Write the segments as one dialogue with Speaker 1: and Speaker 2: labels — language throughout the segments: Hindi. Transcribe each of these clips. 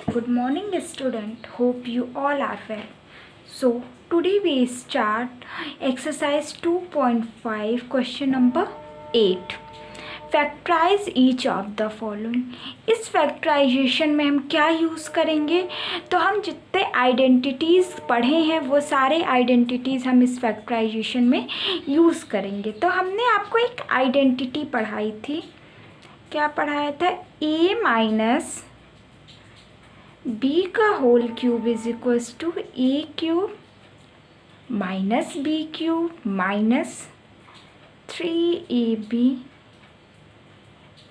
Speaker 1: Good morning student, hope you all are well. So today we start exercise 2.5 question number 8. Factorize each of the following. इस फैक्टराइजेशन में हम क्या यूज़ करेंगे, तो हम जितने आइडेंटिटीज़ पढ़े हैं वो सारे आइडेंटिटीज़ हम इस फैक्टराइजेशन में यूज़ करेंगे। तो हमने आपको एक आइडेंटिटी पढ़ाई थी, क्या पढ़ाया था, a माइनस बी का whole cube is equals to A cube minus B cube minus 3ab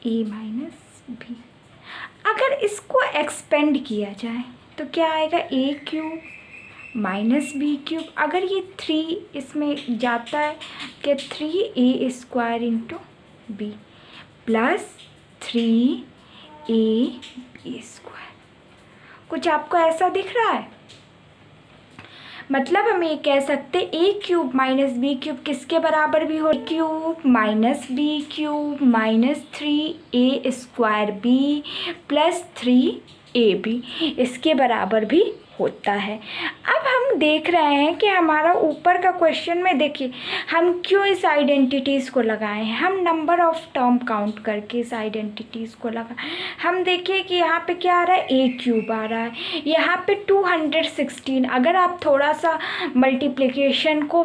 Speaker 1: A minus B. अगर इसको एक्सपेंड किया जाए तो क्या आएगा, A cube minus B cube, अगर ये 3 इसमें जाता है कि 3a square into B plus 3ab square. कुछ आपको ऐसा दिख रहा है? मतलब हम ये कह सकते A cube minus B cube किसके बराबर भी हो, cube minus B cube minus 3a square B plus 3ab इसके बराबर भी होता है। अब हम देख रहे हैं कि हमारा ऊपर का क्वेश्चन में देखिए हम क्यों इस आइडेंटिटीज़ को लगाए हैं। हम नंबर ऑफ टर्म काउंट करके इस आइडेंटिटीज़ को लगाए। हम देखिए कि यहाँ पे क्या आ रहा है, ए क्यूब आ रहा है, यहाँ पे 216। अगर आप थोड़ा सा मल्टीप्लिकेशन को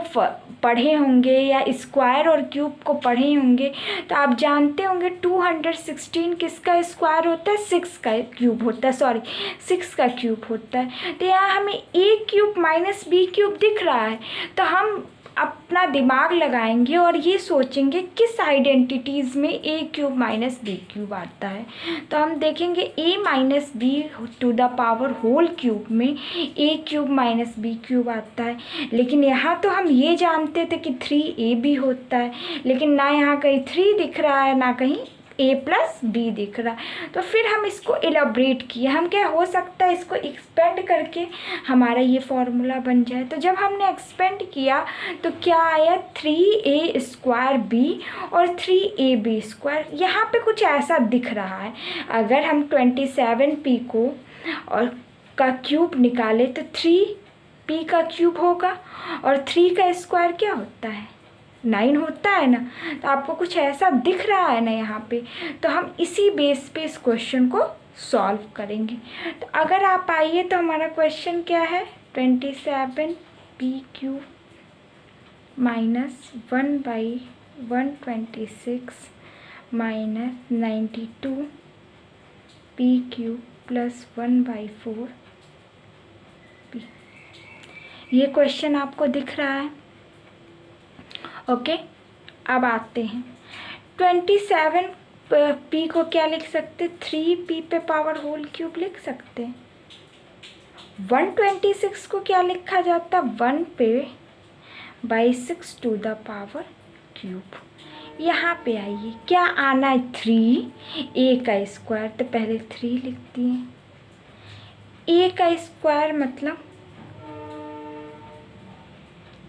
Speaker 1: पढ़े होंगे या स्क्वायर और क्यूब को पढ़े होंगे तो आप जानते होंगे 216 किसका स्क्वायर होता है, 6 का क्यूब होता है, 6 का क्यूब होता है। तो यहाँ हमें ए क्यूब माइनस बी क्यूब दिख रहा है, तो हम अपना दिमाग लगाएंगे और ये सोचेंगे किस आइडेंटिटीज़ में a cube minus B cube आता है। तो हम देखेंगे a minus b to the power whole cube में a cube minus B cube आता है, लेकिन यहाँ तो हम ये जानते थे कि 3ab होता है, लेकिन ना यहाँ कहीं 3 दिख रहा है ना कहीं a प्लस बी दिख रहा है। तो फिर हम इसको एलाब्रेट किए, हम क्या हो सकता है इसको एक्सपेंड करके हमारा ये फॉर्मूला बन जाए। तो जब हमने एक्सपेंड किया तो क्या आया, 3a स्क्वायर बी और 3ab स्क्वायर। यहाँ पे कुछ ऐसा दिख रहा है, अगर हम 27p को और का क्यूब निकाले तो 3p का क्यूब होगा और 3 का स्क्वायर क्या होता है, 9 होता है ना। तो आपको कुछ ऐसा दिख रहा है ना यहाँ पे, तो हम इसी बेस पे इस क्वेश्चन को सॉल्व करेंगे। तो अगर आप आइए तो हमारा क्वेश्चन क्या है, 27p cube minus 1/126 minus 92p cube plus 1/4p। ये क्वेश्चन आपको दिख रहा है? ओके अब आते हैं 27p को क्या लिख सकते, 3p पे पावर होल क्यूब लिख सकते हैं। 126 को क्या लिखा जाता, 1 पे by 6 to the power cube. यहाँ पे आइए क्या आना है, 3a का स्क्वायर, तो पहले 3 लिखती हैं। a का स्क्वायर मतलब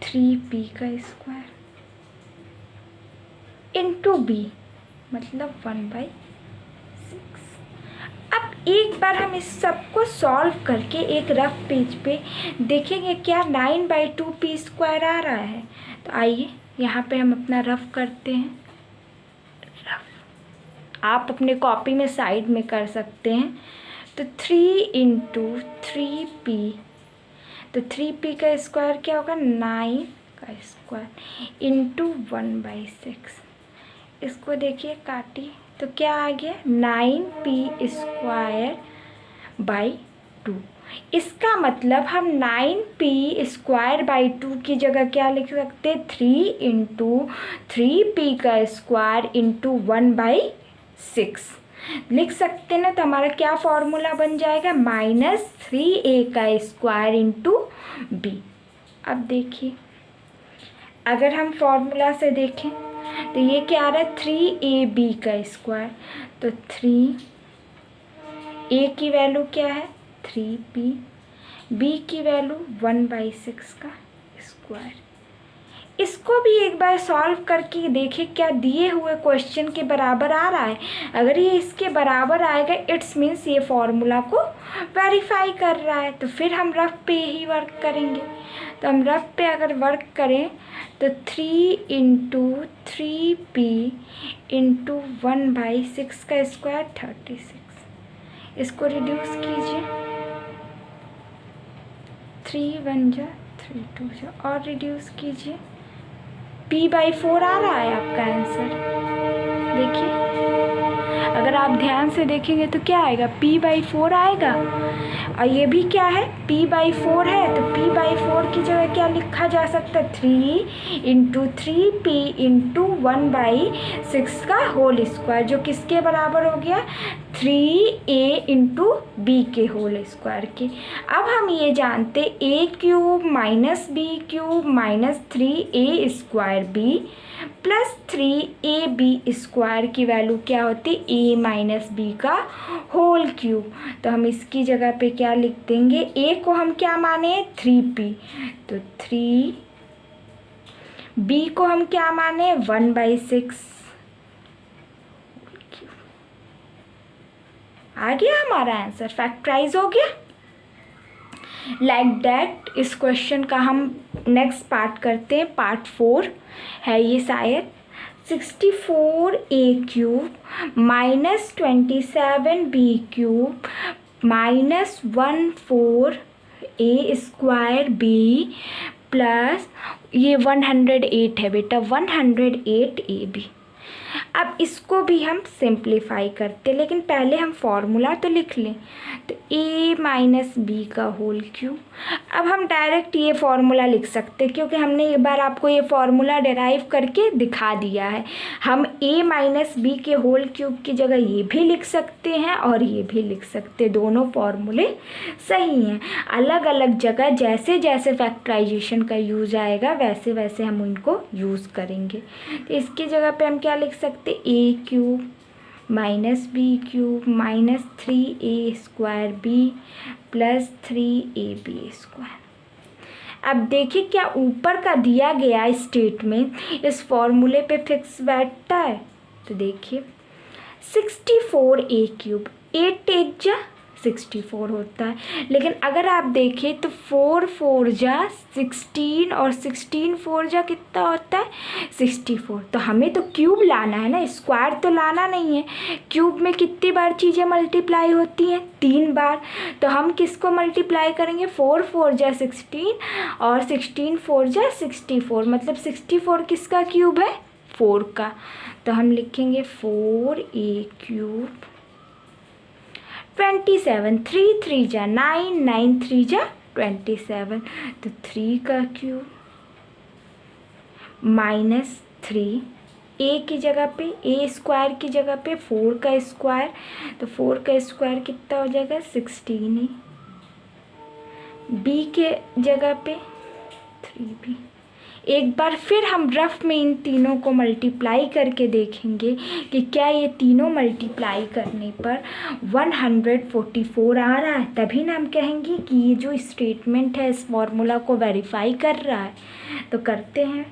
Speaker 1: 3p का स्क्वायर इंटू बी मतलब 1/6। अब एक बार हम इस सबको सॉल्व करके एक रफ पेज पे देखेंगे क्या 9/2p स्क्वायर आ रहा है। तो आइए यहाँ पे हम अपना रफ करते हैं। रफ आप अपने कॉपी में साइड में कर सकते हैं। तो 3 इंटू 3p, तो 3p का स्क्वायर क्या होगा, 9 का स्क्वायर इंटू 1/6। इसको देखिए काटी तो क्या आ गया, 9p स्क्वायर बाई 2। इसका मतलब हम 9p स्क्वायर बाई 2 की जगह क्या लिख सकते, 3 इंटू 3p का स्क्वायर इंटू 1/6 लिख सकते ना। तो हमारा क्या फॉर्मूला बन जाएगा, -3a का स्क्वायर इंटू बी। अब देखिए अगर हम फॉर्मूला से देखें तो ये क्या आ रहा है, 3ab का स्क्वायर, तो 3a की वैल्यू क्या है 3p, b की वैल्यू 1/6 का स्क्वायर इसको भी एक बार सॉल्व करके देखें क्या दिए हुए क्वेश्चन के बराबर आ रहा है। अगर ये इसके बराबर आएगा इट्स मीन्स ये फॉर्मूला को वेरीफाई कर रहा है। तो फिर हम रफ पे ही वर्क करेंगे। तो हम रफ पे अगर वर्क करें तो 3 इंटू 3p इंटू 1/6 का स्क्वायर 36। इसको रिड्यूस कीजिए, 3 1 जा 3 2 जा, और रिड्यूस कीजिए, p/4 आ रहा है आपका आंसर। देखिए अगर आप ध्यान से देखेंगे तो क्या आएगा, p/4 आएगा। और ये भी क्या है, p/4 है, तो p/4 की जगह क्या लिखा जा सकता है, 3 इंटू 3p इंटू 1/6 का होल स्क्वायर, जो किसके बराबर हो गया, 3a इंटू बी के होल स्क्वायर के। अब हम ये जानते a³ minus b³ minus 3a square b plus 3ab square की वैल्यू क्या होती है, a माइनस बी का होल क्यूब। तो हम इसकी जगह पे क्या लिख देंगे, a को हम क्या माने 3p, तो 3, b को हम क्या माने 1/6। आ गया हमारा आंसर, फैक्टराइज हो गया। लाइक दैट इस क्वेश्चन का हम नेक्स्ट पार्ट करते हैं, पार्ट 4 है ये शायद। 64a³ minus 27b³ minus 14a square b plus ये 108 है बेटा, 108ab। अब इसको भी हम सिंप्लीफाई करते, लेकिन पहले हम फॉर्मूला तो लिख लें। तो a माइनस बी का होल क्यूब। अब हम डायरेक्ट ये फॉर्मूला लिख सकते हैं क्योंकि हमने एक बार आपको ये फॉर्मूला डिराइव करके दिखा दिया है। हम a माइनस बी के होल क्यूब की जगह ये भी लिख सकते हैं और ये भी लिख सकते हैं, दोनों फॉर्मूले सही हैं। अलग अलग जगह जैसे जैसे फैक्टराइजेशन का यूज आएगा वैसे वैसे हम उनको यूज़ करेंगे। तो इसकी जगह पे हम क्या लिख सकते, a³ minus b³ minus 3a square b plus 3ab square. अब देखिए क्या ऊपर का दिया गया स्टेटमेंट इस फॉर्मूले पे फिक्स बैठता है। तो देखिए 64a³, 8 1 जा 64 होता है, लेकिन अगर आप देखें तो 4 4 जा 16 और 16 4 जा कितना होता है 64। तो हमें तो क्यूब लाना है ना, स्क्वायर तो लाना नहीं है। क्यूब में कितनी बार चीज़ें मल्टीप्लाई होती हैं, 3 बार। तो हम किसको मल्टीप्लाई करेंगे, 4 4 जा 16 और 16 4 जा 64, मतलब 64 किसका क्यूब है, 4 का। तो हम लिखेंगे 4a³, 27, 3 3 जा 9, 9 3 जा 27, तो 3 का क्यूब माइनस 3, a की जगह पे a स्क्वायर की जगह पे 4 का स्क्वायर, तो 4 का स्क्वायर कितना हो जाएगा 16 b के जगह पे 3b। एक बार फिर हम रफ में इन तीनों को मल्टीप्लाई करके देखेंगे कि क्या ये तीनों मल्टीप्लाई करने पर 144 आ रहा है, तभी ना हम कहेंगे कि ये जो स्टेटमेंट है इस फॉर्मूला को वेरीफाई कर रहा है। तो करते हैं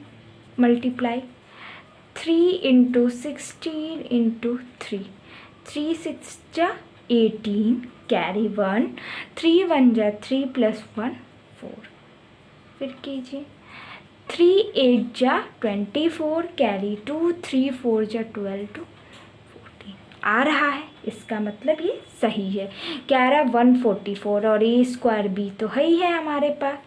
Speaker 1: मल्टीप्लाई, 3 इंटू 16 इंटू 3, 3 6 जा 18 कैरी 1, 3 1 जा 3 प्लस 1 4। फिर कीजिए 3 8 जा 24 कैरी 2, 3 4 जा 12 to 14 आ रहा है। इसका मतलब ये सही है। क्या रहा 144 और a स्क्वायर b तो है ही है हमारे पास।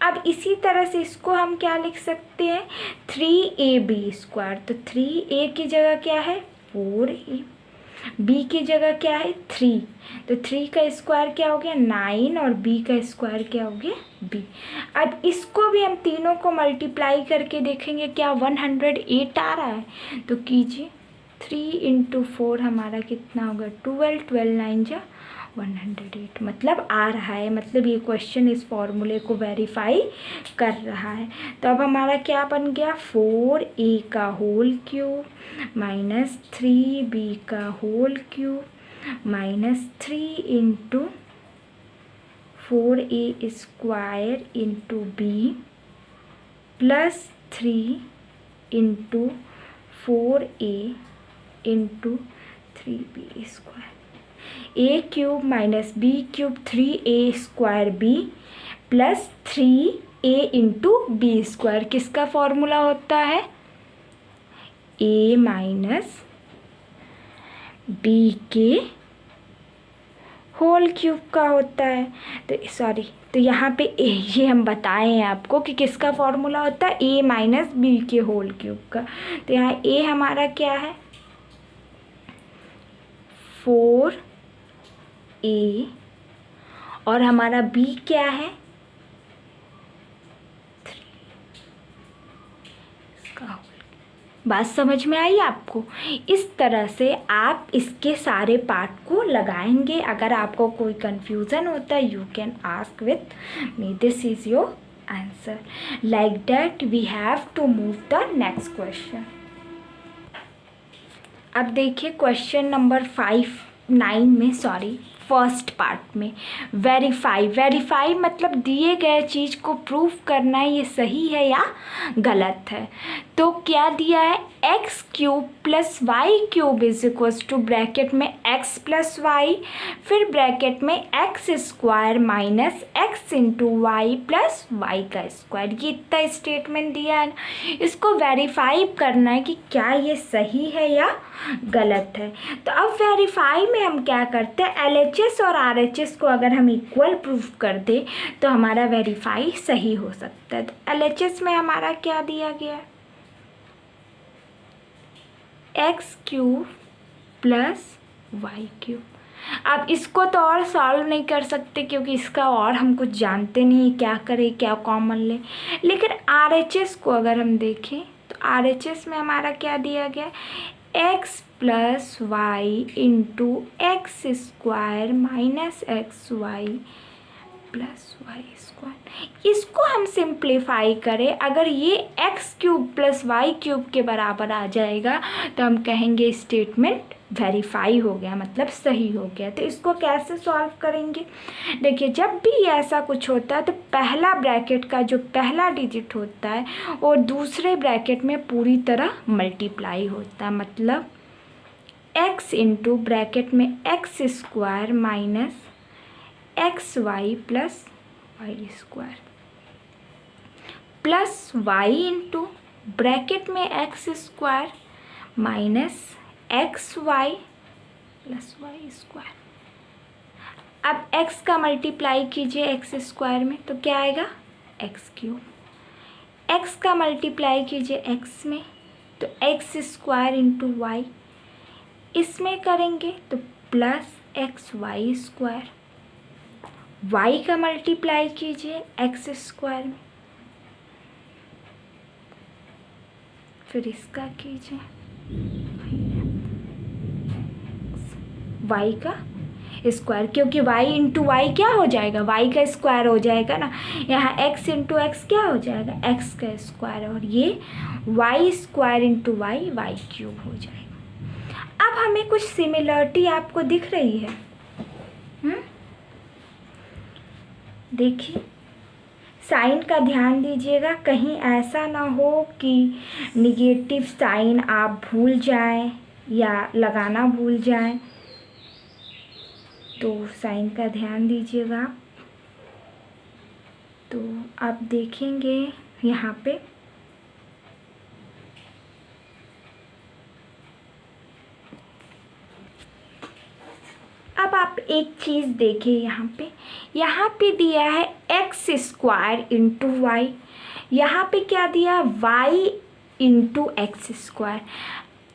Speaker 1: अब इसी तरह से इसको हम क्या लिख सकते हैं 3ab स्क्वायर, तो 3a की जगह क्या है 4a, b की जगह क्या है 3, तो 3 का स्क्वायर क्या हो गया 9 और b का स्क्वायर क्या हो गया b। अब इसको भी हम तीनों को मल्टीप्लाई करके देखेंगे क्या 108 आ रहा है। तो कीजिए 3 इंटू 4 हमारा कितना होगा 12, 12 9 जा 108, मतलब आ रहा है, मतलब ये क्वेश्चन इस फॉर्मूले को वेरीफाई कर रहा है। तो अब हमारा क्या बन गया 4a का होल क्यूब माइनस 3b का whole cube minus 3 into 4a square into b plus 3 into 4a into 3b²। A cube minus B cube 3a² plus 3a into b²। किसका फॉर्मूला होता है? a माइनस बी के होल क्यूब का होता है। तो यहाँ पे ये हम बताए हैं आपको कि किसका फॉर्मूला होता है, a माइनस बी के होल क्यूब का। तो यहाँ a हमारा क्या है 4a और हमारा b क्या है 3। इसका होल। बात समझ में आई आपको? इस तरह से आप इसके सारे पार्ट को लगाएंगे। अगर आपको कोई कंफ्यूजन होता है you can ask with me, this is your answer. Like that we have to move the next question. अब देखिए क्वेश्चन नंबर 9 में, फर्स्ट पार्ट में वेरीफाई मतलब दिए गए चीज़ को प्रूव करना है ये सही है या गलत है। तो क्या दिया है X cube plus Y cube is equals to bracket में एक्स प्लस वाई, फिर ब्रैकेट में x square minus X into Y plus Y का स्क्वायर। ये इतना स्टेटमेंट दिया है ना, इसको वेरीफाई करना है कि क्या ये सही है या गलत है। तो अब वेरीफाई में हम क्या करते हैं, LHS और RHS को अगर हम इक्वल प्रूफ कर दे तो हमारा वेरीफाई सही हो सकता है। तो LHS में हमारा क्या दिया गया है X cube plus Y cube. अब इसको तो और सॉल्व नहीं कर सकते क्योंकि इसका और हम कुछ जानते नहीं क्या करें क्या कॉमन लें। लेकिन RHS को अगर हम देखें तो RHS में हमारा क्या दिया गया X plus Y into X square minus x Y plus Y square. इसको हम सिंप्लीफाई करें, अगर ये X cube plus Y cube के बराबर आ जाएगा तो हम कहेंगे स्टेटमेंट वेरीफाई हो गया, मतलब सही हो गया। तो इसको कैसे सॉल्व करेंगे, देखिए जब भी ऐसा कुछ होता है तो पहला ब्रैकेट का जो पहला डिजिट होता है वो दूसरे ब्रैकेट में पूरी तरह मल्टीप्लाई होता है। मतलब x इंटू ब्रैकेट में x square minus x Y plus Y square plus Y into bracket में x square minus x Y plus Y square. अब x का मल्टीप्लाई कीजिए एक्स स्क्वायर में तो क्या आएगा एक्स क्यूब, x का मल्टीप्लाई कीजिए x में तो एक्स स्क्वायर इंटू वाई, इसमें करेंगे तो plus X Y square, y का मल्टीप्लाई कीजिए एक्स स्क्वायर में फिर इसका कीजिए y का स्क्वायर, क्योंकि y इंटू वाई क्या हो जाएगा y का स्क्वायर हो जाएगा ना, यहाँ x इंटू एक्स क्या हो जाएगा x का स्क्वायर और ये y square into Y Y cube हो जाएगा। अब हमें कुछ सिमिलरिटी आपको दिख रही है, देखिए साइन का ध्यान दीजिएगा, कहीं ऐसा ना हो कि निगेटिव साइन आप भूल जाएं या लगाना भूल जाएं, तो साइन का ध्यान दीजिएगा। तो आप देखेंगे यहाँ पे अब आप एक चीज़ देखिए, यहाँ पे दिया है एक्स स्क्वायर इंटू वाई, यहाँ पे क्या दिया वाई इंटू एक्स स्क्वायर।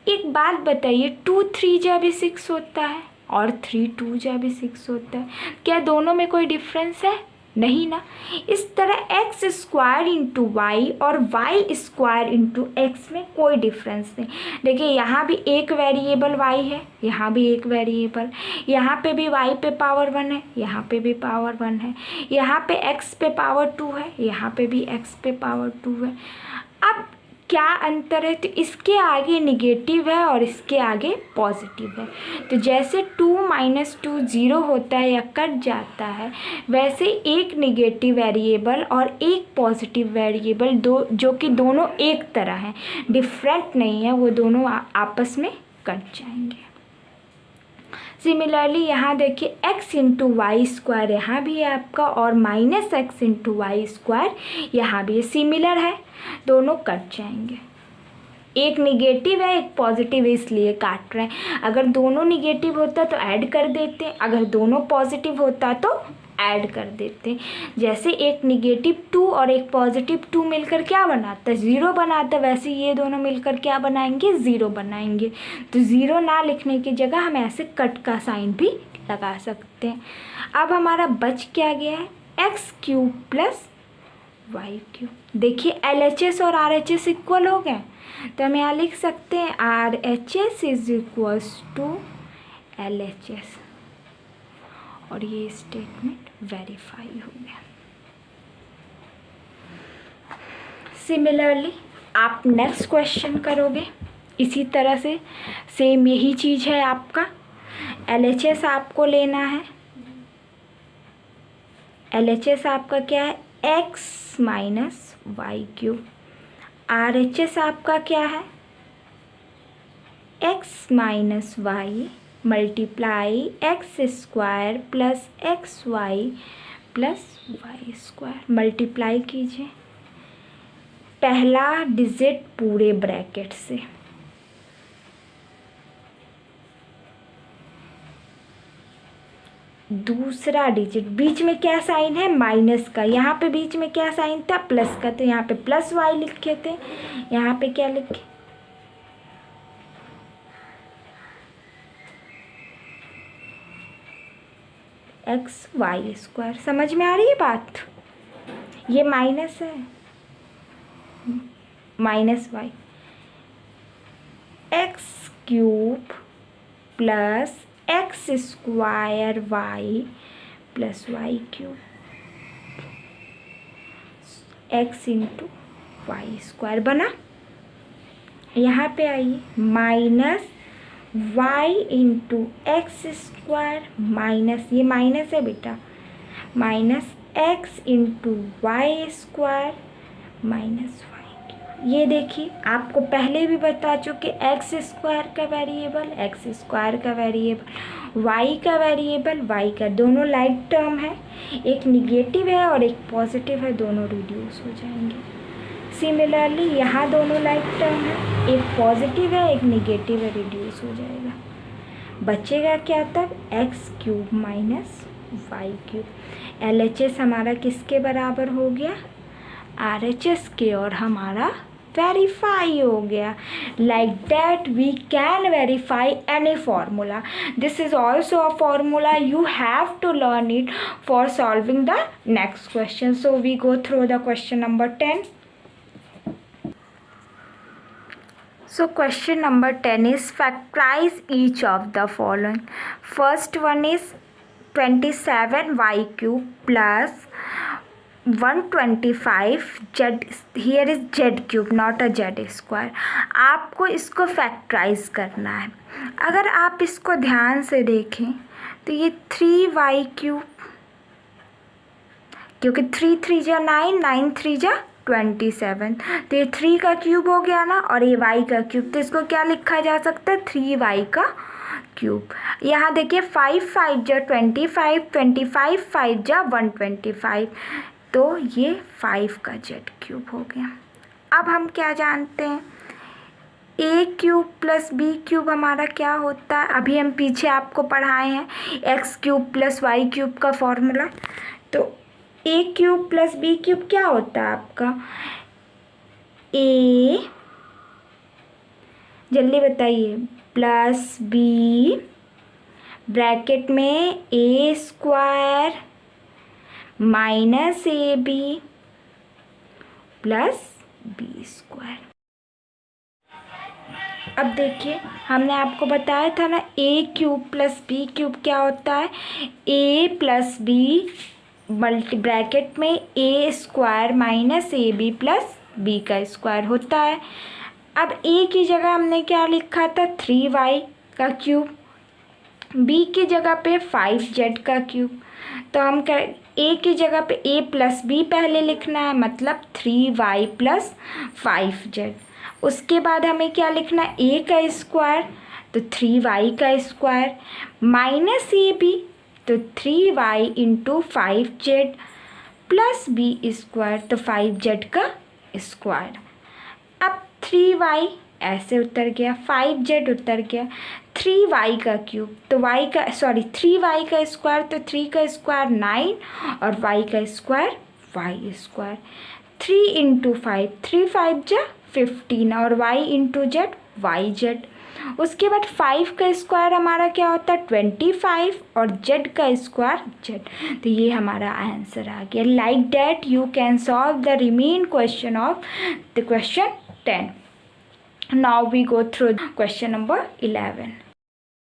Speaker 1: एक बात बताइए 2 3 जा भी 6 होता है और 3 2 जा भी 6 होता है, क्या दोनों में कोई डिफरेंस है? नहीं ना। इस तरह एक्स स्क्वायर इंटू वाई और वाई स्क्वायर इंटू एक्स में कोई डिफरेंस नहीं। देखिए यहाँ भी एक वेरिएबल वाई है, यहाँ भी एक वेरिएबल, यहाँ पे भी वाई पे पावर 1 है, यहाँ पे भी पावर 1 है, यहाँ पे एक्स पे पावर 2 है, यहाँ पे भी एक्स पे पावर 2 है। अब क्या अंतर है, तो इसके आगे निगेटिव है और इसके आगे पॉजिटिव है। तो जैसे 2 - 2 0 होता है या कट जाता है, वैसे एक निगेटिव वेरिएबल और एक पॉजिटिव वेरिएबल जो कि दोनों एक तरह हैं, डिफरेंट नहीं है, वो दोनों आपस में कट जाएंगे। सिमिलरली यहाँ देखिए x इंटू वाई स्क्वायर यहाँ भी है आपका, और -x इंटू वाई स्क्वायर यहाँ भी है, सिमिलर है, दोनों कट जाएंगे। एक निगेटिव है एक पॉजिटिव है, इसलिए काट रहे हैं। अगर दोनों निगेटिव होता तो ऐड कर देते, अगर दोनों पॉजिटिव होता तो ऐड कर देते। जैसे एक निगेटिव 2 और एक पॉजिटिव 2 मिलकर क्या बनाता है, 0 बनाता है, वैसे ये दोनों मिलकर क्या बनाएंगे, 0 बनाएंगे। तो 0 ना लिखने की जगह हम ऐसे कट का साइन भी लगा सकते हैं। अब हमारा बच क्या गया है, x³ प्लस y³। देखिए LHS और RHS इक्वल हो गए, तो हम यहाँ लिख सकते हैं RHS is equals to LHS, और ये स्टेटमेंट वेरीफाई हो गया। सिमिलरली आप नेक्स्ट क्वेश्चन करोगे इसी तरह से, सेम यही चीज़ है आपका। LHS आपको लेना है, LHS आपका क्या है, x माइनस y³। RHS आपका क्या है, x minus y multiply x² plus xy plus y²। Multiply कीजिए, पहला डिजिट पूरे ब्रैकेट से, दूसरा डिजिट, बीच में क्या साइन है, माइनस का, यहाँ पे बीच में क्या साइन था, प्लस का, तो यहाँ पे प्लस y लिखे थे, यहाँ पे क्या लिखे, xy²। समझ में आ रही है बात, ये माइनस है, -y, x³ plus x² y plus y³, x into y² बना। यहाँ पे आइए, minus y into x² minus, ये माइनस है बेटा, minus x into y² minus y³। ये देखिए आपको पहले भी बता चुके, x² का वेरिएबल x² का वेरिएबल y का वेरिएबल y का, दोनों लाइक टर्म है, एक निगेटिव है और एक पॉजिटिव है, दोनों रिड्यूस हो जाएंगे। सिमिलरली यहाँ दोनों लाइक टर्म है, एक पॉजिटिव है एक निगेटिव है, रिड्यूस हो जाएगा। बचेगा क्या तब, x³ माइनस y³। LHS हमारा किसके बराबर हो गया, RHS के, और हमारा वेरीफाई हो गया। Like that we can verify any formula. This is also a formula, you have to learn it for solving the next question. सो वी गो थ्रू द क्वेश्चन नंबर 10. So question number 10 is factorize each of the following. First one is 27y³ plus 125 z, here is z³ not a z²। आपको इसको फैक्टराइज करना है। अगर आप इसको ध्यान से देखें तो ये 3y³, क्योंकि 3 3 जा 9, 9 3 जा 27, तो ये 3 का क्यूब हो गया ना, और ये y का क्यूब, तो इसको क्या लिखा जा सकता है, 3y का क्यूब। यहाँ देखिए 5 5 जा 25, 25 5 जा 125, तो ये 5 का z³ हो गया। अब हम क्या जानते हैं, a³ प्लस b³ हमारा क्या होता है, अभी हम पीछे आपको पढ़ाए हैं x³ प्लस y³ का फॉर्मूला। तो a³ प्लस b³ क्या होता है आपका, a, जल्दी बताइए, प्लस b ब्रैकेट में a² minus ab plus b²। अब देखिए हमने आपको बताया था ना, a³ प्लस b³ क्या होता है, a plus b multi bracket में a² minus ab plus B का स्क्वायर होता है। अब ए की जगह हमने क्या लिखा था 3y का क्यूब, बी की जगह पे 5z का क्यूब। तो हम ए की जगह पे a प्लस बी पहले लिखना है, मतलब 3y प्लस 5z। उसके बाद हमें क्या लिखना है a का स्क्वायर, तो 3y का स्क्वायर माइनस ए बी, तो 3y into 5z plus B square, तो 5z का स्क्वायर। अब 3y ऐसे उतर गया, 5z उतर गया, 3y का क्यूब, तो 3y का स्क्वायर, तो 3 का स्क्वायर 9 और y का स्क्वायर y स्क्वायर। 3 इंटू 5, 3 5 जा 15 और y into Z Y Z. उसके बाद 5 का स्क्वायर हमारा क्या होता है 25 और z का स्क्वायर z। तो ये हमारा आंसर आ गया। Like that you can solve the remain question of the question 10. Now we go through question number 11.